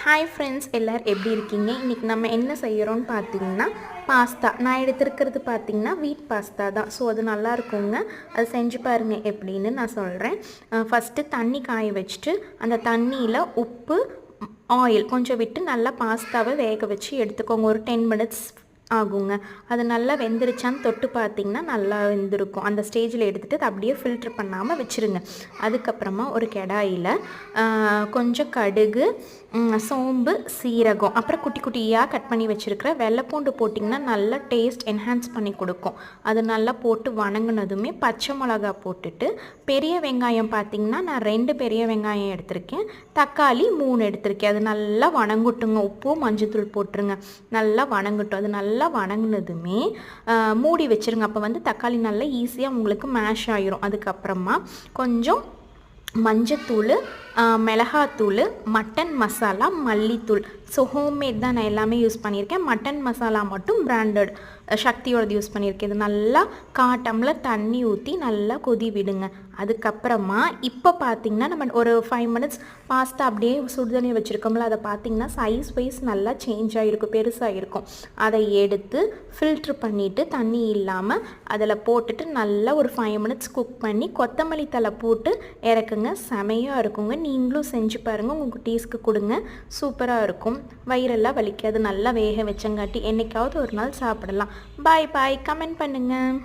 Hi friends, எல்லோரும் எப்படி இருக்கீங்க? இன்றைக்கி நம்ம என்ன செய்கிறோன்னு பார்த்தீங்கன்னா பாஸ்தா. நான் எடுத்துருக்கிறது பார்த்தீங்கன்னா வீட் பாஸ்தா தான். ஸோ அது நல்லா இருக்குங்க. அது செஞ்சு பாருங்கள் எப்படின்னு நான் சொல்கிறேன். ஃபஸ்ட்டு தண்ணி காய வச்சுட்டு அந்த தண்ணியில் உப்பு, ஆயில் கொஞ்சம் விட்டு நல்லா பாஸ்தாவை வேக வச்சு எடுத்துக்கோங்க. ஒரு 10 மினிட்ஸ் ஆகுங்க. அது நல்லா வெந்துருச்சான்னு தொட்டு பார்த்திங்கன்னா நல்லா வெந்திருக்கும். அந்த ஸ்டேஜில் எடுத்துகிட்டு அதை அப்படியே ஃபில்ட்ரு பண்ணாமல் வச்சுருங்க. அதுக்கப்புறமா ஒரு கடாயில் கொஞ்சம் கடுகு, சோம்பு, சீரகம், அப்புறம் குட்டி குட்டியாக கட் பண்ணி வச்சுருக்கிற வெள்ளைப்பூண்டு போட்டிங்கன்னா நல்லா டேஸ்ட் என்ஹான்ஸ் பண்ணி கொடுக்கும். அது நல்லா போட்டு வணங்கினதுமே பச்சை மிளகா போட்டுட்டு, பெரிய வெங்காயம் பார்த்திங்கன்னா நான் 2 பெரிய வெங்காயம் எடுத்திருக்கேன், தக்காளி 3 எடுத்திருக்கேன். அது நல்லா வணங்கட்டுங்க. உப்பு மஞ்சத்தூள் போட்டுருங்க. நல்லா வணங்கட்டும். அது நல்லா வணங்கினதுமே மூடி வச்சுருங்க. அப்போ வந்து தக்காளி நல்லா ஈஸியாக உங்களுக்கு மேஷ் ஆகிரும். அதுக்கப்புறமா கொஞ்சம் மஞ்சத்தூள், மிளகாத்தூள், மட்டன் மசாலா, மல்லித்தூள். ஸோ ஹோம்மேட் தான் நான் எல்லாமே யூஸ் பண்ணியிருக்கேன். மட்டன் மசாலா மட்டும் பிராண்டட் சக்தியோடது யூஸ் பண்ணியிருக்கேன். இது நல்லா 1/4 டம்ளர் தண்ணி ஊற்றி நல்லா கொதி விடுங்க. அதுக்கப்புறமா இப்போ பார்த்திங்கன்னா நம்ம ஒரு 5 மினிட்ஸ் பாஸ்தா அப்படியே சுடுதண்ணி வச்சுருக்கோம்ல, அதை பார்த்திங்கன்னா சைஸ் வைஸ் நல்லா சேஞ்ச் ஆகிருக்கும், பெருசாக இருக்கும். அதை எடுத்து ஃபில்ட்ரு பண்ணிவிட்டு தண்ணி இல்லாமல் அதில் போட்டுட்டு நல்லா ஒரு 5 மினிட்ஸ் குக் பண்ணி கொத்தமல்லி தழை போட்டு இறக்குங்க. செமையாக இருக்குங்க. நீங்களும் செஞ்சு பாருங்கள். உங்கள் குட்டீஸ்க்கு கொடுங்க. சூப்பராக இருக்கும். வயிறெல்லாம் வலிக்காது. நல்லா வேக வச்சங்காட்டி என்னைக்காவது ஒரு நாள் சாப்பிடலாம். பாய் பாய். கமெண்ட் பண்ணுங்கள்.